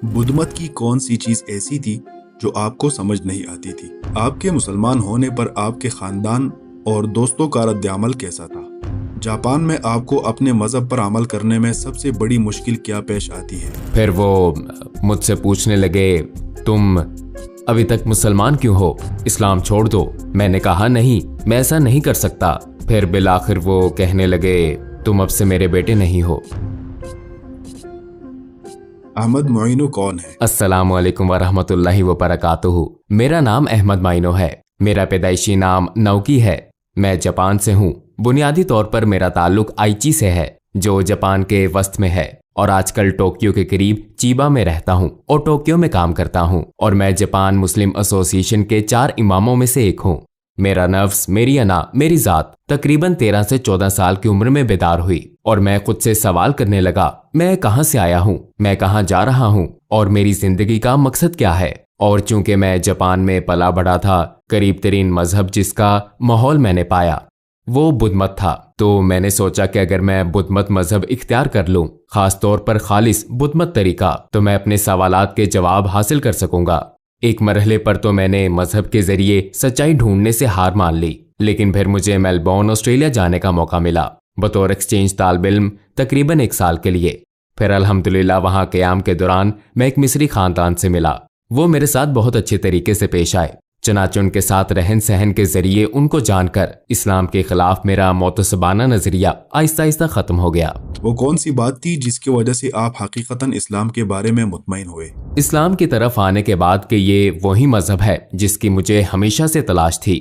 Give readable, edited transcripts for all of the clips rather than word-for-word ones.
بدھ مت کی کون سی چیز ایسی تھی جو آپ کو سمجھ نہیں آتی تھی؟ آپ کے مسلمان ہونے پر آپ کے خاندان اور دوستوں کا رد عمل کیسا تھا؟ جاپان میں آپ کو اپنے مذہب پر عمل کرنے میں سب سے بڑی مشکل کیا پیش آتی ہے؟ پھر وہ مجھ سے پوچھنے لگے تم ابھی تک مسلمان کیوں ہو؟ اسلام چھوڑ دو۔ میں نے کہا نہیں، میں ایسا نہیں کر سکتا۔ پھر بالآخر وہ کہنے لگے تم اب سے میرے بیٹے نہیں ہو۔ احمد معینو کون ہے؟ السلام علیکم ورحمۃ اللہ وبرکاتہ۔ میرا نام احمد معینو ہے۔ میرا پیدائشی نام ناؤکی ہے۔ میں جاپان سے ہوں۔ بنیادی طور پر میرا تعلق آئیچی سے ہے جو جاپان کے وسط میں ہے، اور آج کل ٹوکیو کے قریب چیبا میں رہتا ہوں اور ٹوکیو میں کام کرتا ہوں، اور میں جاپان مسلم ایسوسی ایشن کے 4 اماموں میں سے ایک ہوں۔ میرا نفس، میری انا، میری ذات تقریباً 13 سے 14 سال کی عمر میں بیدار ہوئی، اور میں خود سے سوال کرنے لگا میں کہاں سے آیا ہوں، میں کہاں جا رہا ہوں، اور میری زندگی کا مقصد کیا ہے۔ اور چونکہ میں جاپان میں پلا بڑھا تھا، قریب ترین مذہب جس کا ماحول میں نے پایا وہ بدھ مت تھا، تو میں نے سوچا کہ اگر میں بدھ مت مذہب اختیار کر لوں، خاص طور پر خالص بدھ مت طریقہ، تو میں اپنے سوالات کے جواب حاصل کر سکوں گا۔ ایک مرحلے پر تو میں نے مذہب کے ذریعے سچائی ڈھونڈنے سے ہار مان لی، لیکن پھر مجھے میلبورن آسٹریلیا جانے کا موقع ملا بطور ایکسچینج طالب علم تقریباً 1 سال کے لیے۔ پھر الحمدللہ وہاں قیام کے دوران میں ایک مصری خاندان سے ملا۔ وہ میرے ساتھ بہت اچھے طریقے سے پیش آئے، چنانچہ ان کے ساتھ رہن سہن کے ذریعے ان کو جان کر اسلام کے خلاف میرا معتصبانہ نظریہ آہستہ آہستہ ختم ہو گیا۔ وہ کون سی بات تھی جس کی وجہ سے آپ حقیقتاً اسلام کے بارے میں مطمئن ہوئے؟ اسلام کی طرف آنے کے بعد کہ یہ وہی مذہب ہے جس کی مجھے ہمیشہ سے تلاش تھی۔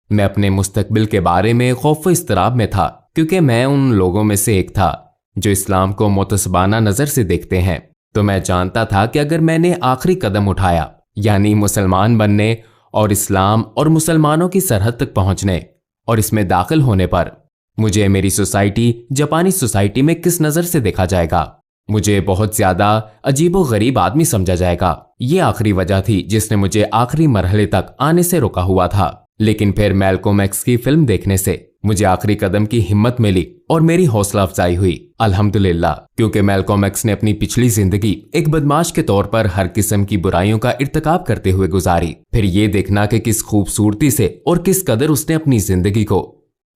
میں اپنے مستقبل کے بارے میں خوف و اضطراب میں تھا، کیونکہ میں ان لوگوں میں سے ایک تھا جو اسلام کو معتصبانہ نظر سے دیکھتے ہیں۔ تو میں جانتا تھا کہ اگر میں نے آخری قدم اٹھایا، یعنی مسلمان بننے اور اسلام اور مسلمانوں کی سرحد تک پہنچنے اور اس میں داخل ہونے پر، مجھے میری سوسائٹی جاپانی سوسائٹی میں کس نظر سے دیکھا جائے گا، مجھے بہت زیادہ عجیب و غریب آدمی سمجھا جائے گا۔ یہ آخری وجہ تھی جس نے مجھے آخری مرحلے تک آنے سے روکا ہوا تھا۔ لیکن پھر میلکوم ایکس کی فلم دیکھنے سے مجھے آخری قدم کی ہمت ملی اور میری حوصلہ افزائی ہوئی، الحمدللہ، کیونکہ میلکوم ایکس نے اپنی پچھلی زندگی ایک بدماش کے طور پر ہر قسم کی برائیوں کا ارتکاب کرتے ہوئے گزاری۔ پھر یہ دیکھنا کہ کس خوبصورتی سے اور کس قدر اس نے اپنی زندگی کو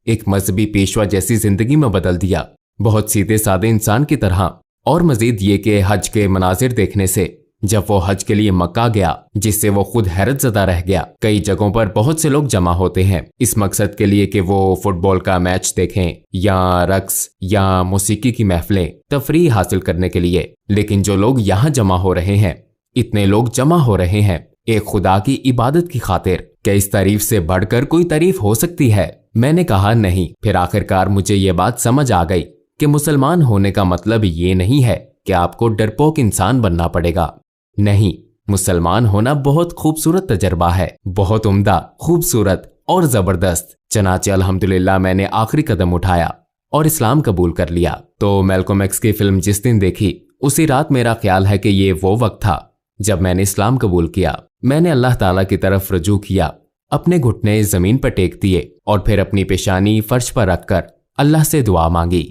ایک مذہبی پیشوا جیسی زندگی میں بدل دیا، بہت سیدھے سادے انسان کی طرح۔ اور مزید یہ کہ حج کے مناظر دیکھنے سے جب وہ حج کے لیے مکہ گیا، جس سے وہ خود حیرت زدہ رہ گیا۔ کئی جگہوں پر بہت سے لوگ جمع ہوتے ہیں اس مقصد کے لیے کہ وہ فٹ بال کا میچ دیکھیں یا رقص یا موسیقی کی محفلیں، تفریح حاصل کرنے کے لیے، لیکن جو لوگ یہاں جمع ہو رہے ہیں، اتنے لوگ جمع ہو رہے ہیں ایک خدا کی عبادت کی خاطر۔ کیا اس تعریف سے بڑھ کر کوئی تعریف ہو سکتی ہے؟ میں نے کہا نہیں۔ پھر آخرکار مجھے یہ بات سمجھ آ گئی کہ مسلمان ہونے کا مطلب یہ نہیں ہے کہ آپ کو ڈرپوک انسان بننا پڑے گا۔ نہیں، مسلمان ہونا بہت خوبصورت تجربہ ہے، بہت عمدہ، خوبصورت اور زبردست۔ چنانچہ الحمدللہ میں نے آخری قدم اٹھایا اور اسلام قبول کر لیا۔ تو میلکوم ایکس کی فلم جس دن دیکھی، اسی رات میرا خیال ہے کہ یہ وہ وقت تھا جب میں نے اسلام قبول کیا۔ میں نے اللہ تعالیٰ کی طرف رجوع کیا، اپنے گھٹنے زمین پر ٹیک دیے اور پھر اپنی پیشانی فرش پر رکھ کر اللہ سے دعا مانگی۔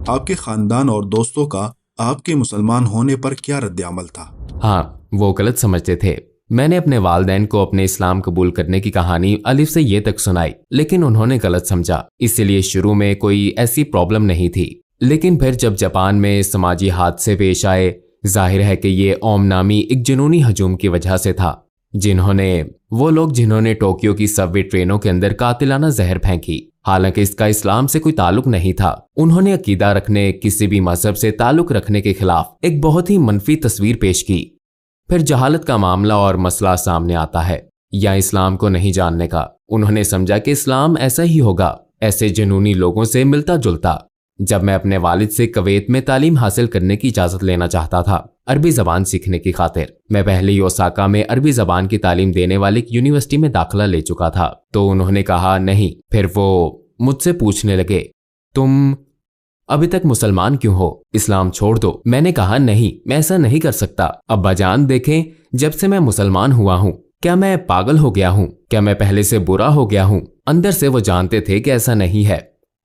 آپ کے خاندان اور دوستوں کا آپ کے مسلمان ہونے پر کیا رد عمل تھا؟ ہاں، وہ غلط سمجھتے تھے۔ میں نے اپنے والدین کو اپنے اسلام قبول کرنے کی کہانی الف سے یہ تک سنائی، لیکن انہوں نے غلط سمجھا، اس لیے شروع میں کوئی ایسی پرابلم نہیں تھی۔ لیکن پھر جب جاپان میں سماجی حادثے پیش آئے، ظاہر ہے کہ یہ اوم نامی ایک جنونی ہجوم کی وجہ سے تھا، وہ لوگ جنہوں نے ٹوکیو کی سب وے ٹرینوں کے اندر قاتلانہ زہر پھینکی، حالانکہ اس کا اسلام سے کوئی تعلق نہیں تھا۔ انہوں نے عقیدہ رکھنے، کسی بھی مذہب سے تعلق رکھنے کے خلاف ایک بہت ہی منفی تصویر پیش کی۔ پھر جہالت کا معاملہ اور مسئلہ سامنے آتا ہے، یا اسلام کو نہیں جاننے کا۔ انہوں نے سمجھا کہ اسلام ایسا ہی ہوگا، ایسے جنونی لوگوں سے ملتا جلتا۔ جب میں اپنے والد سے کویت میں تعلیم حاصل کرنے کی اجازت لینا چاہتا تھا عربی زبان سیکھنے کی خاطر، میں پہلے ہی اوساکا میں عربی زبان کی تعلیم دینے والی ایک یونیورسٹی میں داخلہ لے چکا تھا، تو انہوں نے کہا نہیں۔ پھر وہ مجھ سے پوچھنے لگے تم ابھی تک مسلمان کیوں ہو؟ اسلام چھوڑ دو۔ میں نے کہا نہیں، میں ایسا نہیں کر سکتا۔ ابا جان دیکھیں، جب سے میں مسلمان ہوا ہوں، کیا میں پاگل ہو گیا ہوں؟ کیا میں پہلے سے برا ہو گیا ہوں؟ اندر سے وہ جانتے تھے کہ ایسا نہیں ہے،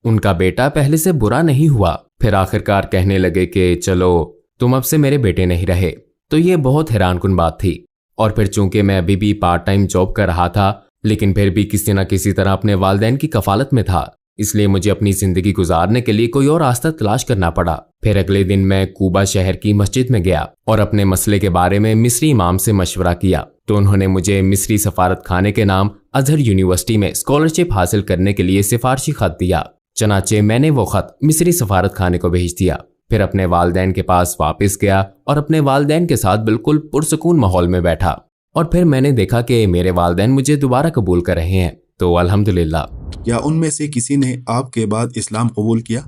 ان کا بیٹا پہلے سے برا نہیں ہوا۔ پھر آخرکار کہنے لگے کہ چلو تم اب سے میرے بیٹے نہیں رہے، तो ये बहुत हैरान कुन बात थी। और फिर चूंकि मैं अभी भी पार्ट टाइम जॉब कर रहा था, लेकिन फिर भी किसी न किसी तरह अपने वालिदैन की कफालत में था, इसलिए मुझे अपनी जिंदगी गुजारने के लिए कोई और रास्ता तलाश करना पड़ा। फिर अगले दिन मैं कूबा शहर की मस्जिद में गया और अपने मसले के बारे में मिस्री इमाम से मशवरा किया। तो उन्होंने मुझे मिस्री सफारत खाने के नाम अजहर यूनिवर्सिटी में स्कॉलरशिप हासिल करने के लिए सिफारशी खत दिया। चनाचे मैंने वो खत मिस्री सफारत खाने को भेज दिया। फिर अपने वालिदैन के पास वापस गया और अपने वालिदैन के साथ बिल्कुल पुरसकून माहौल में बैठा। और फिर मैंने देखा कि मेरे वालिदैन मुझे दोबारा कबूल कर रहे हैं, तो अल्हम्दुलिल्लाह। क्या उनमें से किसी ने आपके बाद इस्लाम कबूल किया?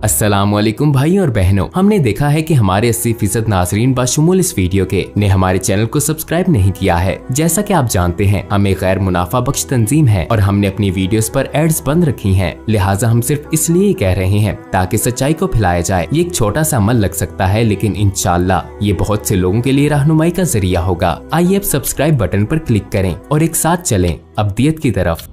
अस्सलामुअलैकुम भाई और बहनों, हमने देखा है कि हमारे 80% नाज़रीन बाशुमूल इस वीडियो के ने हमारे चैनल को सब्सक्राइब नहीं किया है। जैसा कि आप जानते हैं, हम एक गैर मुनाफा बख्श तंजीम है और हमने अपनी वीडियोस पर एड्स बंद रखी हैं। लिहाजा हम सिर्फ इसलिए कह रहे हैं ताकि सच्चाई को फैलाया जाए। ये एक छोटा सा अमल लग सकता है, लेकिन इंशाअल्लाह ये बहुत से लोगों के लिए रहनुमाई का जरिया होगा। आइए अब सब्सक्राइब बटन पर क्लिक करें और एक साथ चलें अब्दियत की तरफ।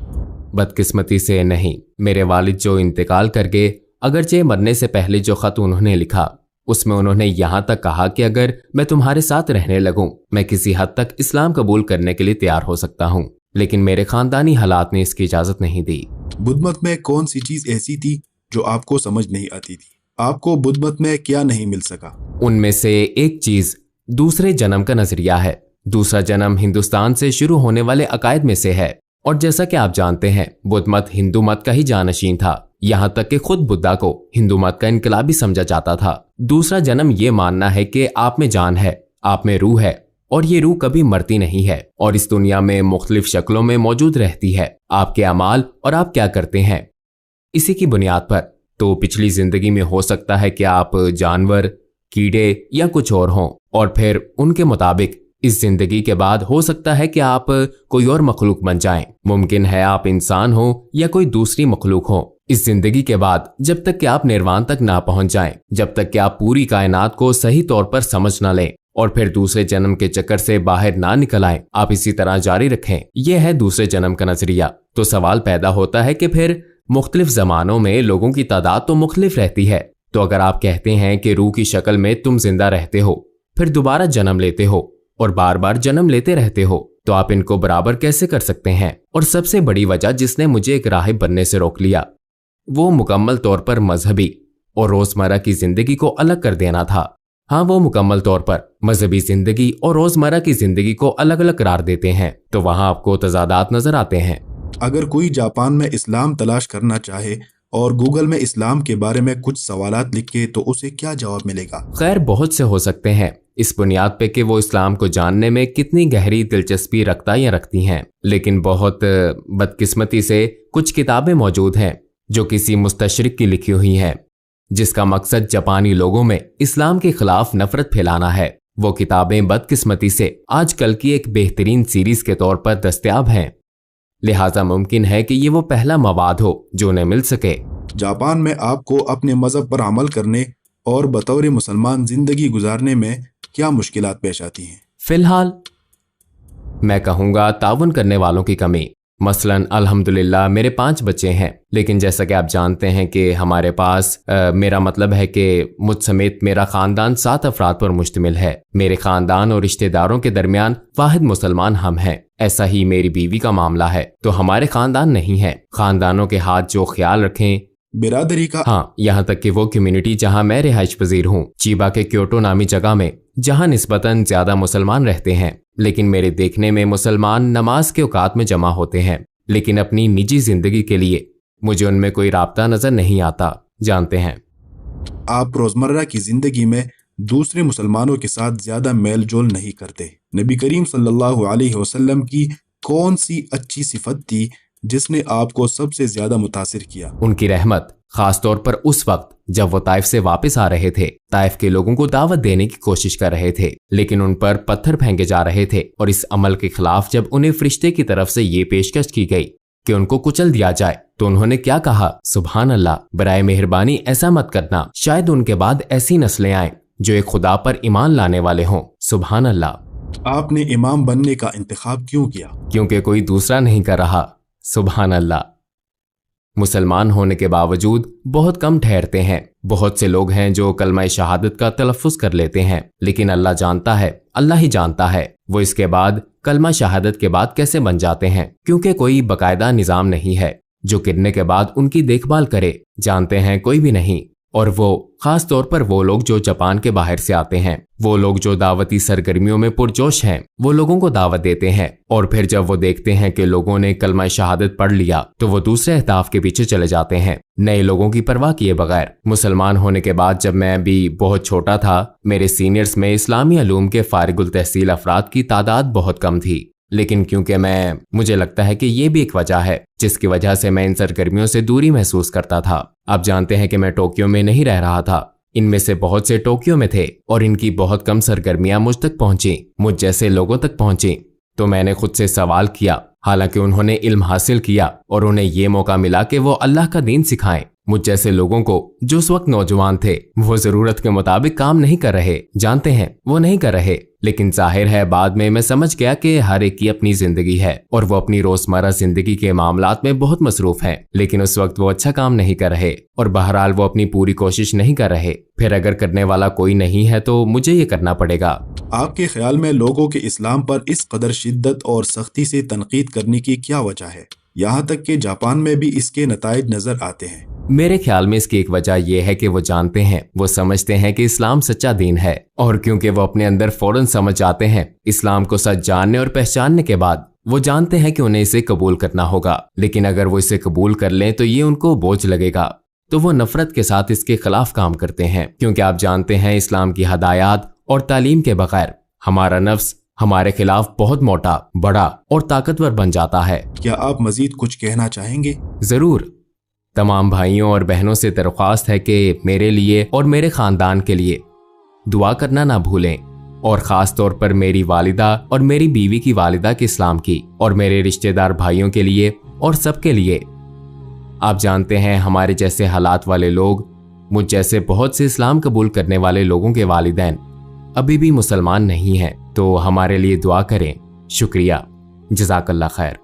बदकिस्मती से नहीं, मेरे वालिद जो इंतकाल कर गए, अगरचे मरने से पहले जो खत उन्होंने लिखा उसमें उन्होंने यहाँ तक कहा कि अगर मैं तुम्हारे साथ रहने लगूं, मैं किसी हद तक इस्लाम कबूल करने के लिए तैयार हो सकता हूँ, लेकिन मेरे खानदानी हालात ने इसकी इजाजत नहीं दी। बुद्ध मत में कौन सी चीज ऐसी थी जो आपको समझ नहीं आती थी? आपको बुद्ध मत में क्या नहीं मिल सका? उनमें से एक चीज दूसरे जन्म का नजरिया है। दूसरा जन्म हिंदुस्तान से शुरू होने वाले अकायद में से है, और जैसा कि आप जानते हैं बुद्ध मत हिंदू मत का ही जानशीन था। यहाँ तक कि खुद बुद्धा को हिंदू मत का इनकलाबी समझा जाता था। दूसरा जन्म ये मानना है कि आप में जान है, आप में रूह है, और ये रूह कभी मरती नहीं है और इस दुनिया में मुख्तलिफ शक्लों में मौजूद रहती है। आपके अमाल और आप क्या करते हैं, इसी की बुनियाद पर। तो पिछली जिंदगी में हो सकता है कि आप जानवर, कीड़े या कुछ और हों, और फिर उनके मुताबिक इस जिंदगी के बाद हो सकता है कि आप कोई और मखलूक बन जाएं। मुमकिन है आप इंसान हो या कोई दूसरी मखलूक हो। इस जिंदगी के बाद जब तक कि आप निर्वाण तक ना पहुंच जाएं, जब तक कि आप पूरी कायनात को सही तौर पर समझ ना लें और फिर दूसरे जन्म के चक्कर से बाहर ना निकल आएं, आप इसी तरह जारी रखें। यह है दूसरे जन्म का नजरिया। तो सवाल पैदा होता है कि फिर मुख्तलिफ जमानों में लोगों की तादाद तो मुख्तलिफ रहती है, तो अगर आप कहते हैं कि रूह की शक्ल में तुम जिंदा रहते हो, फिर दोबारा जन्म लेते हो और बार बार जन्म लेते रहते हो, तो आप इनको बराबर कैसे कर सकते हैं? और सबसे बड़ी वजह जिसने मुझे एक राहिब बनने से रोक लिया, वो मुकम्मल तौर पर मजहबी और रोजमर्रा की जिंदगी को अलग कर देना था। हाँ, वो मुकम्मल तौर पर मजहबी जिंदगी और रोजमर्रा की जिंदगी को अलग अलग करार देते हैं, तो वहाँ आपको तजादात नजर आते हैं। अगर कोई जापान में इस्लाम तलाश करना चाहे और गूगल में इस्लाम के बारे में कुछ सवालात लिखे, तो उसे क्या जवाब मिलेगा? खैर, बहुत से हो सकते हैं, इस बुनियाद पे कि वो इस्लाम को जानने में कितनी गहरी दिलचस्पी रखता या रखती हैं। लेकिन बहुत बदकिस्मती से कुछ किताबें मौजूद हैं जो किसी मुस्तशरिक की लिखी हुई हैं, जिसका मकसद जापानी लोगों में इस्लाम के खिलाफ नफरत फैलाना है। वो किताबें बदकिस्मती से आजकल की एक बेहतरीन सीरीज के तौर पर दस्तयाब हैं, लिहाजा मुमकिन है कि ये वो पहला मवाद हो जो उन्हें मिल सके। जापान में आपको अपने मजहब पर अमल करने और बतौर मुसलमान जिंदगी गुजारने में क्या मुश्किलात पेश आती हैं? फिलहाल मैं कहूँगा ताउन करने वालों की कमी। मसलन अल्हम्दुलिल्लाह मेरे 5 बच्चे हैं, लेकिन जैसा कि आप जानते हैं कि हमारे पास मेरा मतलब है कि मुझ समेत मेरा खानदान 7 अफराद पर मुश्तमिल है। मेरे खानदान और रिश्तेदारों के दरमियान वाहिद मुसलमान हम हैं। ऐसा ही मेरी बीवी का मामला है, तो हमारे खानदान नहीं है। खानदानों के हाथ जो ख्याल रखें बिरादरी का। हाँ, यहाँ तक कि वो कम्युनिटी जहाँ मैं रिहाइश पजीर हूँ, चीबा के क्योटो नामी जगह में, जहाँ निस्बतन ज्यादा मुसलमान रहते हैं, लेकिन मेरे देखने में मुसलमान नमाज के औकात में जमा होते हैं, लेकिन अपनी निजी जिंदगी के लिए मुझे उनमें कोई राब्ता नजर नहीं आता। जानते हैं, आप रोजमर्रा की जिंदगी में दूसरे मुसलमानों के साथ ज्यादा मेल जोल नहीं करते। नबी करीम सल्लल्लाहु अलैहि वसल्लम की कौन सी अच्छी सिफत थी जिसने आपको सबसे ज्यादा मुतासिर किया? उनकी रहमत, खास तौर पर उस वक्त जब वो ताइफ से वापस आ रहे थे। ताइफ के लोगों को दावत देने की कोशिश कर रहे थे, लेकिन उन पर पत्थर फेंके जा रहे थे, और इस अमल के खिलाफ जब उन्हें फरिश्ते की तरफ से ये पेशकश की गई कि उनको कुचल दिया जाए, तो उन्होंने क्या कहा? सुभान अल्लाह, बराए मेहरबानी ऐसा मत करना, शायद उनके बाद ऐसी नस्लें आए जो एक खुदा पर ईमान लाने वाले हों। सुभान अल्लाह। आपने इमाम बनने का इंतखाब क्यों किया? क्योंकि कोई दूसरा नहीं कर रहा। सुभान अल्लाह। मुसलमान होने के बावजूद बहुत कम ठहरते हैं। बहुत से लोग हैं जो कलमा शहादत का तलफ्फुज कर लेते हैं, लेकिन अल्लाह जानता है अल्लाह ही जानता है वो इसके बाद कलमा शहादत के बाद कैसे बन जाते हैं, क्योंकि कोई बाकायदा निज़ाम नहीं है जो गिरने के बाद उनकी देखभाल करे। जानते हैं कोई भी नहीं। और वो खास तौर पर वो लोग जो जापान के बाहर से आते हैं, वो लोग जो दावती सरगर्मियों में पुरजोश हैं, वो लोगों को दावत देते हैं और फिर जब वो देखते हैं कि लोगों ने कलमा शहादत पढ़ लिया तो वो दूसरे अहदाफ के पीछे चले जाते हैं, नए लोगों की परवाह किए बगैर। मुसलमान होने के बाद जब मैं भी बहुत छोटा था, मेरे सीनियर्स में इस्लामी अलूम के फारिगुल तहसील अफराद की तादाद बहुत कम थी। लेकिन क्योंकि मुझे लगता है कि ये भी एक वजह है जिसकी वजह से मैं इन सरगर्मियों से दूरी महसूस करता था। आप जानते हैं कि मैं टोक्यो में नहीं रह रहा था, इनमें से बहुत से टोक्यो में थे और इनकी बहुत कम सरगर्मियां मुझ तक पहुंची, मुझ जैसे लोगों तक पहुंची। तो मैंने खुद से सवाल किया, हालांकि उन्होंने इल्म हासिल किया और उन्हें ये मौका मिला कि वो अल्लाह का दीन सिखाएं, मुझ जैसे लोगों को जो उस वक्त नौजवान थे, वो जरूरत के मुताबिक काम नहीं कर रहे। जानते हैं वो नहीं कर रहे, लेकिन जाहिर है बाद में मैं समझ गया कि हर एक की अपनी जिंदगी है और वो अपनी रोजमर्रा जिंदगी के मामलात में बहुत मसरूफ हैं। लेकिन उस वक्त वो अच्छा काम नहीं कर रहे और बहरहाल वो अपनी पूरी कोशिश नहीं कर रहे। फिर अगर करने वाला कोई नहीं है तो मुझे ये करना पड़ेगा। आपके ख्याल में लोगों के इस्लाम पर इस कदर शिद्दत और सख्ती से तनकीद करने की क्या वजह है? यहाँ तक कि जापान में भी इसके नताइज नजर आते हैं। मेरे ख्याल में इसकी एक वजह यह है कि वो जानते हैं, वो समझते हैं कि इस्लाम सच्चा दीन है और क्योंकि वो अपने अंदर फौरन समझ आते हैं इस्लाम को सच जानने और पहचानने के बाद, वो जानते हैं कि उन्हें इसे कबूल करना होगा। लेकिन अगर वो इसे कबूल कर लें तो ये उनको बोझ लगेगा, तो वो नफरत के साथ इसके खिलाफ काम करते हैं। क्योंकि आप जानते हैं इस्लाम की हदायत और तालीम के बगैर हमारा नफ्स हमारे खिलाफ बहुत मोटा, बड़ा और ताकतवर बन जाता है। क्या आप मजीद कुछ कहना चाहेंगे? जरूर। तमाम भाइयों और बहनों से दरख्वास्त है कि मेरे लिए और मेरे खानदान के लिए दुआ करना ना भूलें, और खास तौर पर मेरी वालिदा और मेरी बीवी की वालिदा के इस्लाम की, और मेरे रिश्तेदार भाइयों के लिए और सबके लिए। आप जानते हैं हमारे जैसे हालात वाले लोग, मुझ जैसे बहुत से इस्लाम कबूल करने वाले लोगों के वालिदैन अभी भी मुसलमान नहीं हैं, तो हमारे लिए दुआ करें। शुक्रिया। जज़ाकल्लाह खैर।